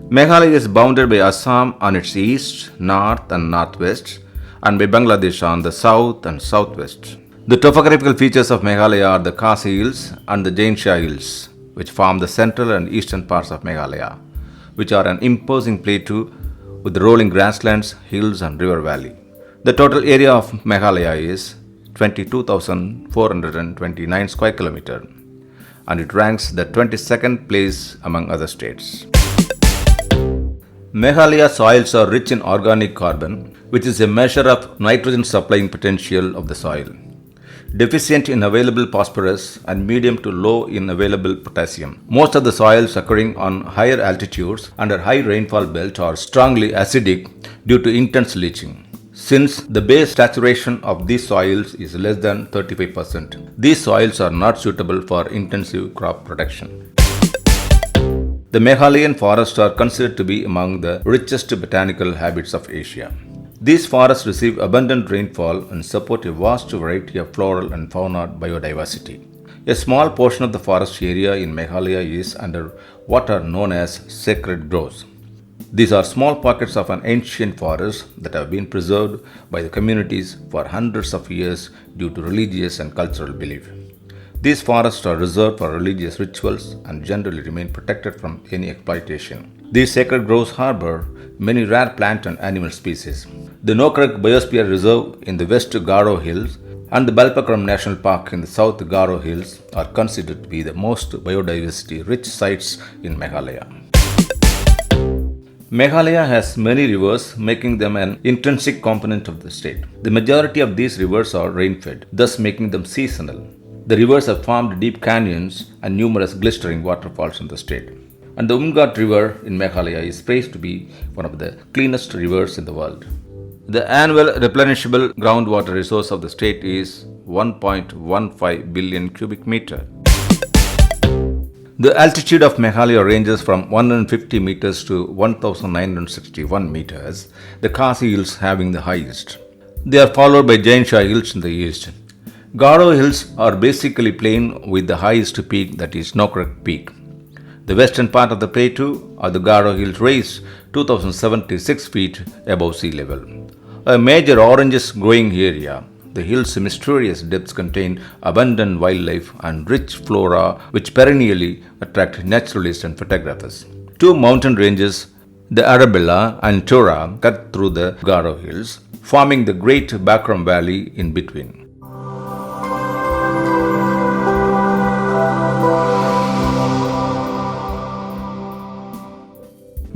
Meghalaya is bounded by Assam on its east, north and northwest, and by Bangladesh on the south and southwest. The topographical features of Meghalaya are the Khasi Hills and the Jaintia Hills, which form the central and eastern parts of Meghalaya, which are an imposing plateau with rolling grasslands, hills and river valley. The total area of Meghalaya is 22,429 square kilometres, and it ranks the 22nd place among other states. Meghalaya soils are rich in organic carbon, which is a measure of nitrogen supplying potential of the soil, deficient in available phosphorus and medium to low in available potassium. Most of the soils occurring on higher altitudes under high rainfall belt are strongly acidic due to intense leaching. Since the base saturation of these soils is less than 35%, these soils are not suitable for intensive crop production. The Meghalayan forests are considered to be among the richest botanical habits of Asia. These forests receive abundant rainfall and support a vast variety of floral and fauna biodiversity. A small portion of the forest area in Meghalaya is under what are known as sacred groves. These are small pockets of an ancient forest that have been preserved by the communities for hundreds of years due to religious and cultural belief. These forests are reserved for religious rituals and generally remain protected from any exploitation. These sacred groves harbor many rare plant and animal species. The Nokrak Biosphere Reserve in the west Garo Hills and the Balpakram National Park in the south Garo Hills are considered to be the most biodiversity-rich sites in Meghalaya. Meghalaya has many rivers, making them an intrinsic component of the state. The majority of these rivers are rain-fed, thus making them seasonal. The rivers have formed deep canyons and numerous glistering waterfalls in the state. And the Umgat River in Meghalaya is praised to be one of the cleanest rivers in the world. The annual replenishable groundwater resource of the state is 1.15 billion cubic meter. The altitude of Meghalaya ranges from 150 meters to 1,961 meters, the Khasi Hills having the highest. They are followed by Jaintia Hills in the east. Garo Hills are basically plain with the highest peak, that is Nokrak Peak. The western part of the plateau are the Garo Hills raised 2,076 feet above sea level. A major oranges growing area, the hill's mysterious depths contain abundant wildlife and rich flora which perennially attract naturalists and photographers. Two mountain ranges, the Arabella and Tora, cut through the Garo Hills, forming the great Bakram Valley in between.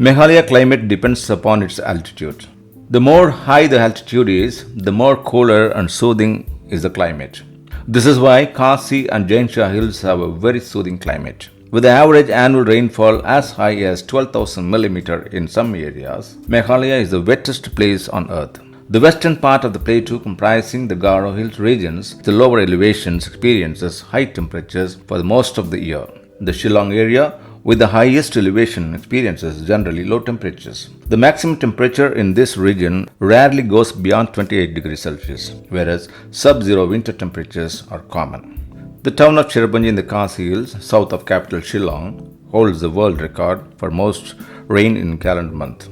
Meghalaya climate depends upon its altitude. The more high the altitude is, the more cooler and soothing is the climate. This is why Khasi and Jaintia Hills have a very soothing climate. With the average annual rainfall as high as 12,000 mm in some areas, Meghalaya is the wettest place on earth. The western part of the plateau comprising the Garo Hills regions, the lower elevations experiences high temperatures for most of the year. The Shillong area with the highest elevation experiences generally low temperatures. The maximum temperature in this region rarely goes beyond 28 degrees Celsius, whereas sub-zero winter temperatures are common. The town of Cherrapunji in the Khasi Hills, south of capital Shillong, holds the world record for most rain in calendar month,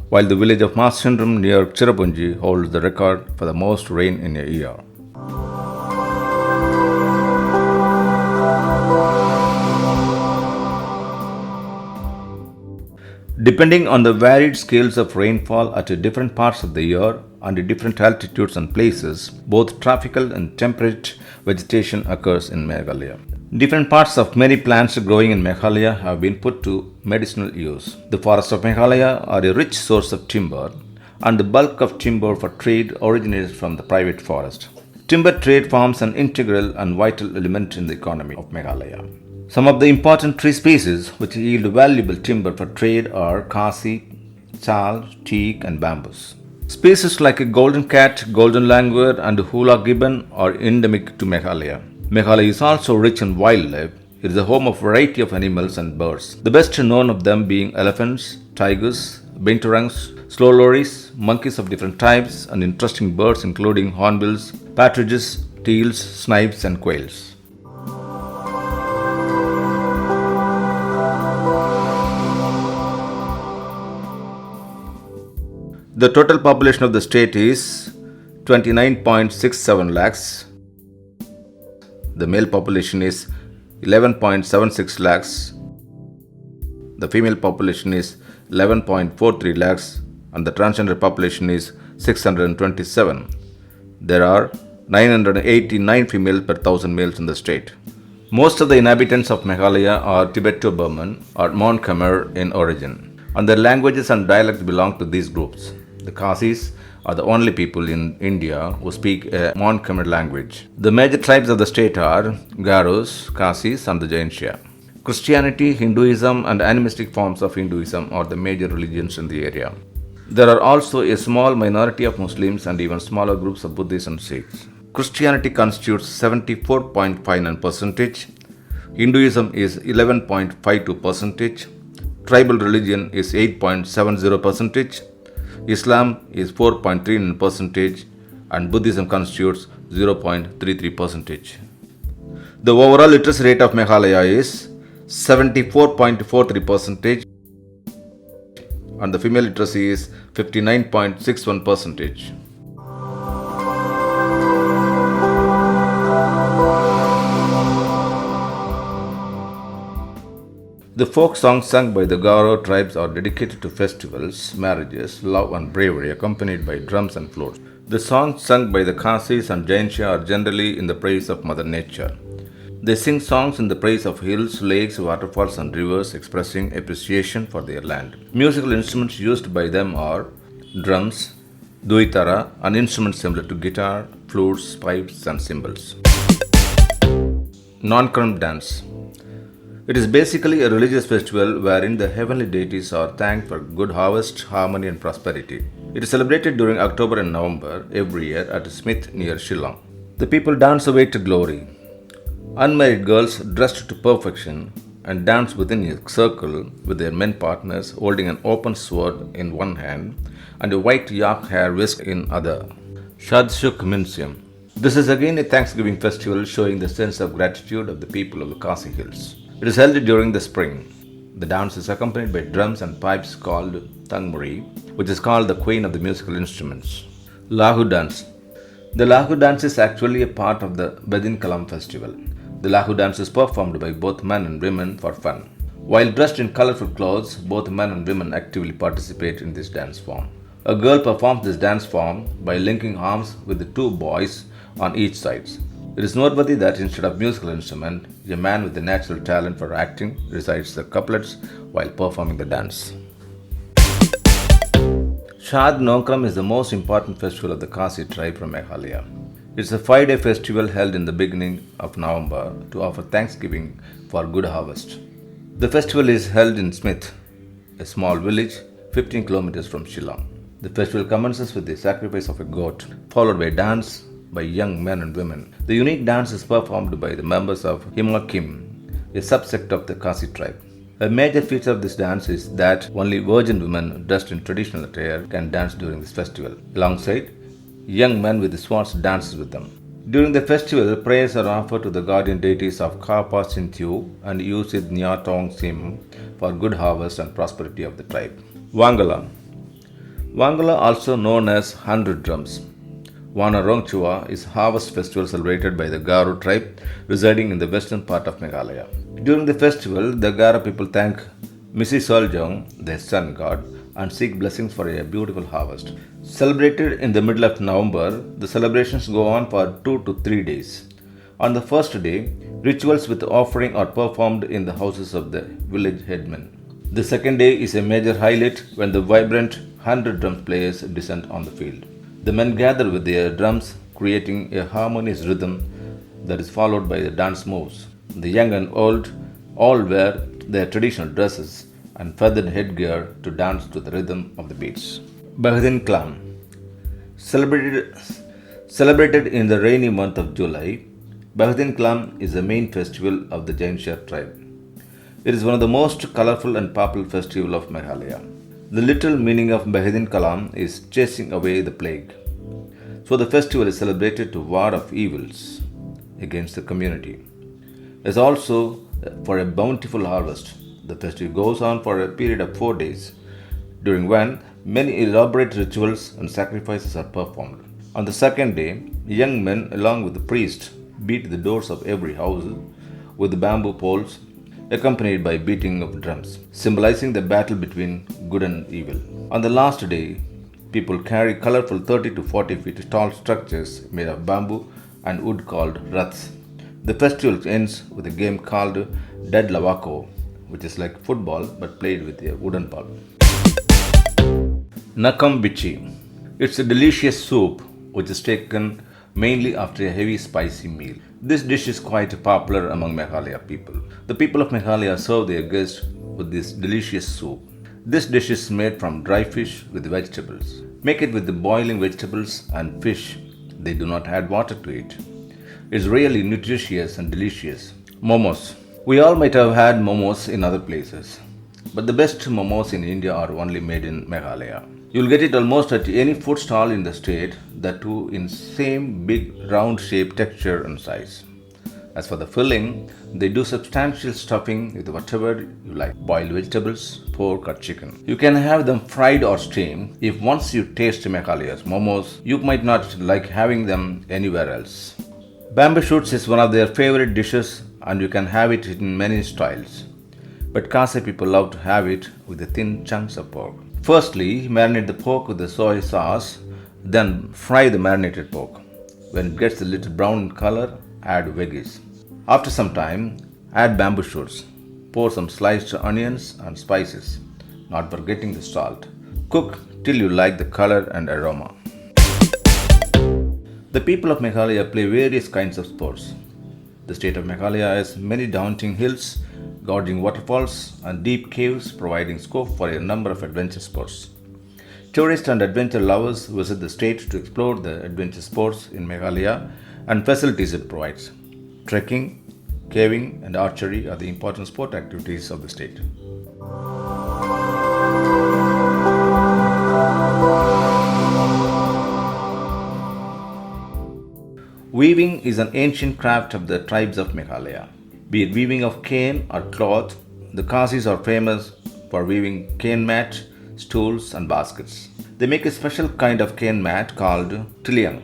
while the village of Maschandram near Cherrapunji holds the record for the most rain in a year. Depending on the varied scales of rainfall at different parts of the year and at different altitudes and places, both tropical and temperate vegetation occurs in Meghalaya. Different parts of many plants growing in Meghalaya have been put to medicinal use. The forests of Meghalaya are a rich source of timber, and the bulk of timber for trade originates from the private forest. Timber trade forms an integral and vital element in the economy of Meghalaya. Some of the important tree species which yield valuable timber for trade are Khasi, Chal, teak and bamboos. Species like golden cat, golden langur and hula gibbon are endemic to Meghalaya. Meghalaya is also rich in wildlife. It is the home of a variety of animals and birds, the best known of them being elephants, tigers, binturangs, slow lories, monkeys of different types and interesting birds including hornbills, partridges, teals, snipes and quails. The total population of the state is 29.67 lakhs. The male population is 11.76 lakhs. The female population is 11.43 lakhs and the transgender population is 627. There are 989 females per thousand males in the state. Most of the inhabitants of Meghalaya are Tibeto-Burman or Mon Khmer in origin, and their languages and dialects belong to these groups. The Khasis are the only people in India who speak a Mon Khmer language. The major tribes of the state are Garos, Khasis, and the Jaintia. Christianity, Hinduism, and animistic forms of Hinduism are the major religions in the area. There are also a small minority of Muslims and even smaller groups of Buddhists and Sikhs. Christianity constitutes 74.59%, Hinduism is 11.52%, tribal religion is 8.70%, Islam is 4.39%, and Buddhism constitutes 0.33%. The overall literacy rate of Meghalaya is 74.43%, and the female literacy is 59.61%. The folk songs sung by the Garo tribes are dedicated to festivals, marriages, love and bravery, accompanied by drums and flutes. The songs sung by the Khasis and Jaintia are generally in the praise of Mother Nature. They sing songs in the praise of hills, lakes, waterfalls and rivers, expressing appreciation for their land. Musical instruments used by them are drums, duitara, an instrument similar to guitar, flutes, pipes and cymbals. Non-Karam dance. It is basically a religious festival wherein the heavenly deities are thanked for good harvest, harmony and prosperity. It is celebrated during October and November every year at Smith near Shillong. The people dance away to glory. Unmarried girls dressed to perfection and dance within a circle with their men partners holding an open sword in one hand and a white yak hair whisk in other. Shadshuk Minsyam. This is again a Thanksgiving festival showing the sense of gratitude of the people of the Khasi Hills. It is held during the spring. The dance is accompanied by drums and pipes called Tangmuri, which is called the queen of the musical instruments. Lahu dance. The Lahu dance is actually a part of the Bedin Kalam festival. The Lahu dance is performed by both men and women for fun. While dressed in colorful clothes, both men and women actively participate in this dance form. A girl performs this dance form by linking arms with the two boys on each side. It is noteworthy that instead of musical instrument, a man with a natural talent for acting recites the couplets while performing the dance. Shad Nongkram is the most important festival of the Khasi tribe from Meghalaya. It is a 5-day festival held in the beginning of November to offer thanksgiving for good harvest. The festival is held in Smith, a small village 15 kilometres from Shillong. The festival commences with the sacrifice of a goat, followed by dance by young men and women. The unique dance is performed by the members of Himakim, a subsect of the Khasi tribe. A major feature of this dance is that only virgin women dressed in traditional attire can dance during this festival. Alongside, young men with swords dance with them. During the festival, prayers are offered to the guardian deities of Kapa Sinthu and Yusid Nyatong Sim for good harvest and prosperity of the tribe. Wangala. Wangala, also known as 100 drums. Wanarongchua is harvest festival celebrated by the Garo tribe residing in the western part of Meghalaya. During the festival, the Garo people thank Misi Soljong, their sun god, and seek blessings for a beautiful harvest. Celebrated in the middle of November, the celebrations go on for 2 to 3 days. On the first day, rituals with offering are performed in the houses of the village headmen. The second day is a major highlight when the vibrant 100 drum players descend on the field. The men gather with their drums, creating a harmonious rhythm that is followed by the dance moves. The young and old all wear their traditional dresses and feathered headgear to dance to the rhythm of the beats. Bahadin Klam. Celebrated in the rainy month of July, Bahadin Klam is the main festival of the Jaintia tribe. It is one of the most colorful and popular festivals of Meghalaya. The literal meaning of Bahadin Kalam is chasing away the plague. So the festival is celebrated to ward off evils against the community. As also for a bountiful harvest. The festival goes on for a period of 4 days. during when many elaborate rituals and sacrifices are performed. On the second day, young men, along with the priest, beat the doors of every house with bamboo poles, accompanied by beating of drums, symbolizing the battle between good and evil. On the last day, people carry colorful 30 to 40 feet tall structures made of bamboo and wood called raths. The festival ends with a game called Dead Lavako, which is like football but played with a wooden ball. Nakam Bichi. It's a delicious soup which is taken mainly after a heavy spicy meal. This dish is quite popular among Meghalaya people. The people of Meghalaya serve their guests with this delicious soup. This dish is made from dry fish with vegetables. Make it with the boiling vegetables and fish. They do not add water to it. It's really nutritious and delicious. Momos. We all might have had momos in other places, but the best momos in India are only made in Meghalaya. You'll get it almost at any food stall in the state, that too in same big round shape, texture and size. As for the filling, they do substantial stuffing with whatever you like. Boiled vegetables, pork or chicken. You can have them fried or steamed. If once you taste Meghalaya's momos, you might not like having them anywhere else. Bamboo shoots is one of their favorite dishes and you can have it in many styles. But Khasi people love to have it with the thin chunks of pork. Firstly, marinate the pork with the soy sauce, then fry the marinated pork. When it gets a little brown in color, add veggies. After some time, add bamboo shoots. Pour some sliced onions and spices, not forgetting the salt. Cook till you like the color and aroma. The people of Meghalaya play various kinds of sports. The state of Meghalaya has many daunting hills, gorging waterfalls, and deep caves providing scope for a number of adventure sports. Tourists and adventure lovers visit the state to explore the adventure sports in Meghalaya and facilities it provides. Trekking, caving, and archery are the important sport activities of the state. Weaving is an ancient craft of the tribes of Meghalaya. Be it weaving of cane or cloth, the Khasis are famous for weaving cane mat, stools, and baskets. They make a special kind of cane mat called tiliang,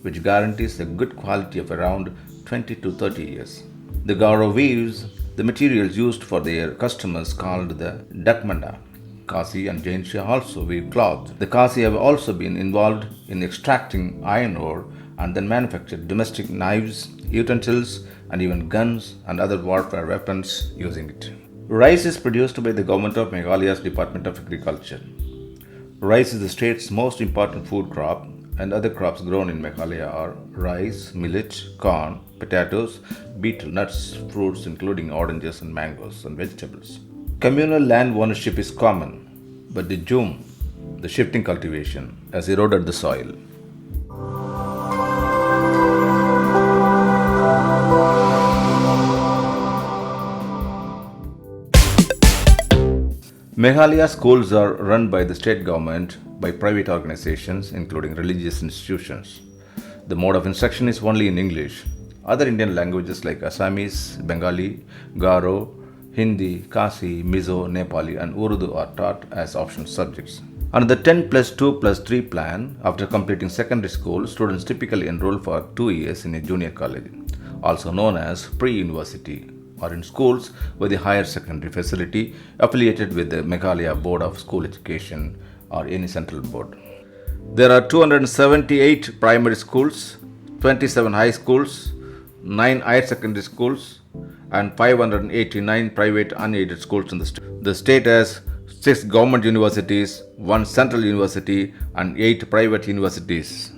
which guarantees a good quality of around 20 to 30 years. The Garo weaves the materials used for their customers called the dakmanda. Khasi and Jaintia also weave cloth. The Khasi have also been involved in extracting iron ore and then manufactured domestic knives, utensils, and even guns and other warfare weapons using it. Rice is produced by the government of Meghalaya's Department of Agriculture. Rice is the state's most important food crop, and other crops grown in Meghalaya are rice, millet, corn, potatoes, betel nuts, fruits including oranges and mangoes, and vegetables. Communal land ownership is common, but the jhum, the shifting cultivation, has eroded the soil. Meghalaya schools are run by the state government by private organizations including religious institutions. The mode of instruction is only in English. Other Indian languages like Assamese, Bengali, Garo, Hindi, Khasi, Mizo, Nepali and Urdu are taught as optional subjects. Under the 10 plus 2 plus 3 plan, after completing secondary school, students typically enroll for 2 years in a junior college, also known as pre-university, or in schools with a higher secondary facility affiliated with the Meghalaya Board of School Education or any central board. There are 278 primary schools, 27 high schools, 9 higher secondary schools, and 589 private unaided schools in the state. The state has 6 government universities, 1 central university, and 8 private universities.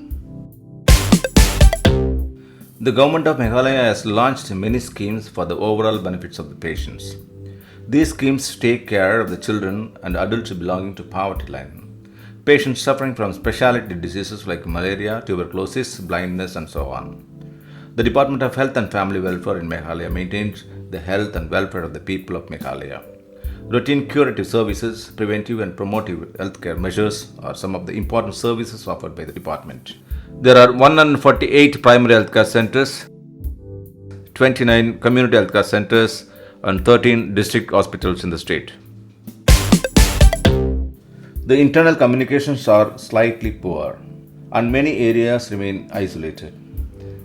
The government of Meghalaya has launched many schemes for the overall benefits of the patients. These schemes take care of the children and adults belonging to poverty line, patients suffering from specialty diseases like malaria, tuberculosis, blindness, and so on. The Department of Health and Family Welfare in Meghalaya maintains the health and welfare of the people of Meghalaya. Routine curative services, preventive and promotive healthcare measures are some of the important services offered by the department. There are 148 primary healthcare centers, 29 community healthcare centers, and 13 district hospitals in the state. The internal communications are slightly poor and many areas remain isolated.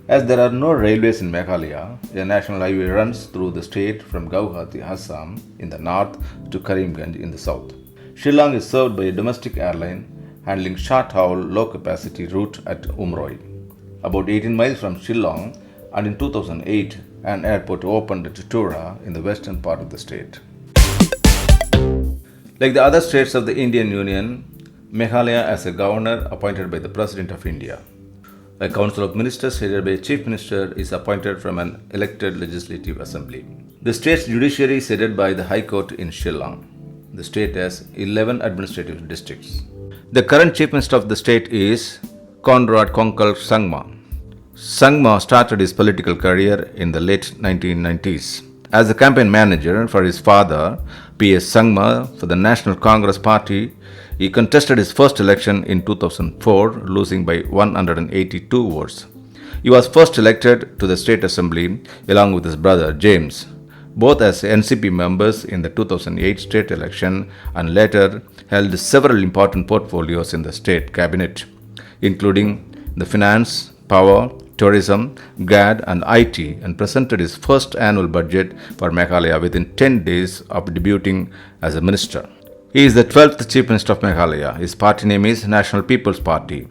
As there are no railways in Meghalaya, a national highway runs through the state from Guwahati, Assam in the north to Karimganj in the south. Shillong is served by a domestic airline handling short-haul low-capacity route at Umroi. About 18 miles from Shillong, and in 2008, an airport opened at Tura in the western part of the state. Like the other states of the Indian Union, Meghalaya has a governor appointed by the President of India. A council of ministers headed by a chief minister is appointed from an elected legislative assembly. The state's judiciary is headed by the High Court in Shillong. The state has 11 administrative districts. The current chief minister of the state is Conrad Konkal Sangma. Sangma started his political career in the late 1990s as a campaign manager for his father, P.S. Sangma, for the National Congress Party. He contested his first election in 2004, losing by 182 votes. He was first elected to the state assembly along with his brother James, both as NCP members in the 2008 state election, and later held several important portfolios in the state cabinet, including the finance, power, tourism, GAD and IT, and presented his first annual budget for Meghalaya within 10 days of debuting as a minister. He is the 12th Chief Minister of Meghalaya. His party name is National People's Party.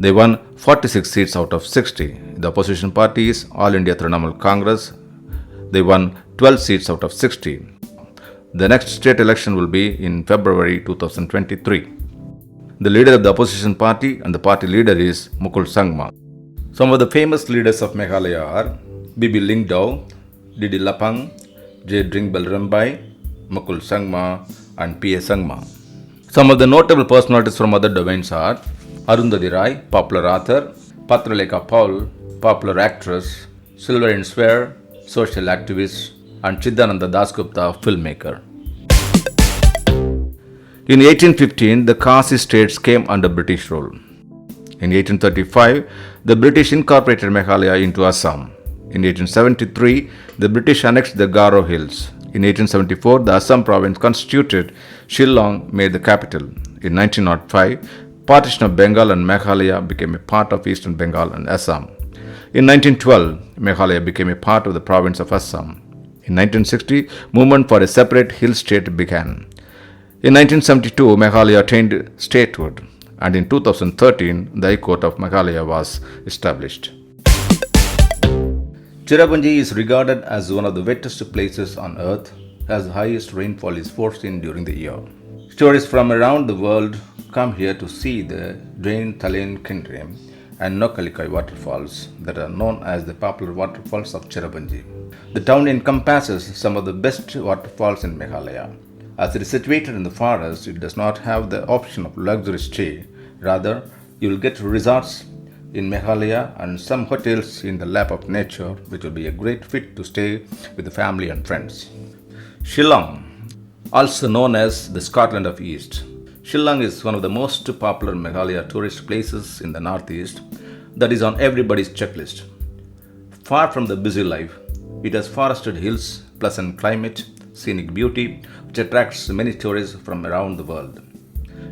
They won 46 seats out of 60. The opposition party is All India Trinamool Congress. They won 12 seats out of 60. The next state election will be in February 2023. The leader of the opposition party and the party leader is Mukul Sangma. Some of the famous leaders of Meghalaya are Bibi Lingdao, Didi Lapang, J. Dring Balrambai, Mukul Sangma, and P.A. Sangma. Some of the notable personalities from other domains are Arundhati Rai, popular author, Patralekha Paul, popular actress, Sylvain Swear, social activist, and Chidananda Dasgupta, filmmaker. In 1815, the Khasi states came under British rule. In 1835, the British incorporated Meghalaya into Assam. In 1873, the British annexed the Garo Hills. In 1874, the Assam province constituted Shillong made the capital. In 1905, partition of Bengal and Meghalaya became a part of Eastern Bengal and Assam. In 1912, Meghalaya became a part of the province of Assam. In 1960, movement for a separate hill state began. In 1972, Meghalaya attained statehood, and in 2013, the High Court of Meghalaya was established. Cherrapunji is regarded as one of the wettest places on earth, as the highest rainfall is foreseen during the year. Tourists from around the world come here to see the Jain Thalain Kindrim and Nokkalikai waterfalls that are known as the popular waterfalls of Cherrapunji. The town encompasses some of the best waterfalls in Meghalaya. As it is situated in the forest, it does not have the option of luxury stay. Rather, you will get resorts in Meghalaya and some hotels in the lap of nature, which will be a great fit to stay with the family and friends. Shillong, also known as the Scotland of East. Shillong is one of the most popular Meghalaya tourist places in the northeast that is on everybody's checklist. Far from the busy life, it has forested hills, pleasant climate, scenic beauty, which attracts many tourists from around the world.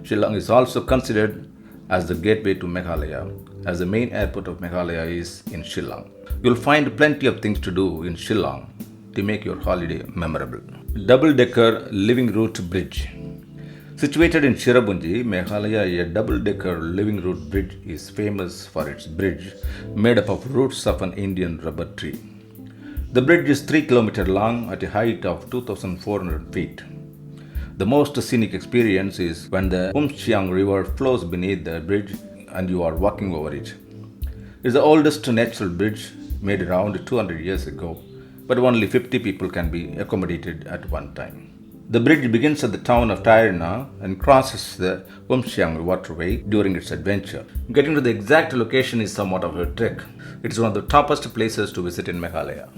Shillong is also considered as the gateway to Meghalaya, as the main airport of Meghalaya is in Shillong. You'll find plenty of things to do in Shillong to make your holiday memorable. Double-decker living root bridge. Situated in Cherrapunji, Meghalaya, a double-decker living root bridge is famous for its bridge made up of roots of an Indian rubber tree. The bridge is 3 kilometers long at a height of 2,400 feet. The most scenic experience is when the Umchiang River flows beneath the bridge and you are walking over it. It is the oldest natural bridge made around 200 years ago, but only 50 people can be accommodated at one time. The bridge begins at the town of Tairna and crosses the Umchiang waterway during its adventure. Getting to the exact location is somewhat of a trek. It is one of the toppest places to visit in Meghalaya.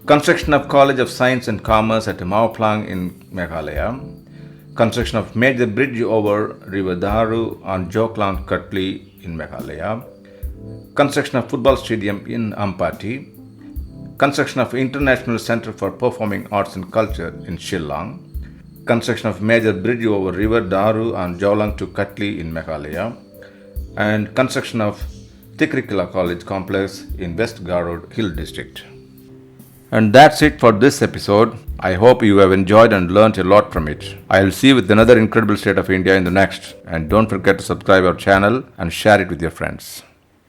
Construction of College of Science and Commerce at Maoplang in Meghalaya. Construction of major bridge over River Daru on Joklang Katli in Meghalaya. construction of football stadium in Ampati, construction of International Center for Performing Arts and Culture in Shillong, construction of major bridge over river Daru and Jawlang to Katli in Meghalaya, and construction of Tikrikila College complex in West Garo Hill district. And that's it for this episode. I hope you have enjoyed and learnt a lot from it. I'll see you with another incredible state of India in the next. And don't forget to subscribe our channel and share it with your friends.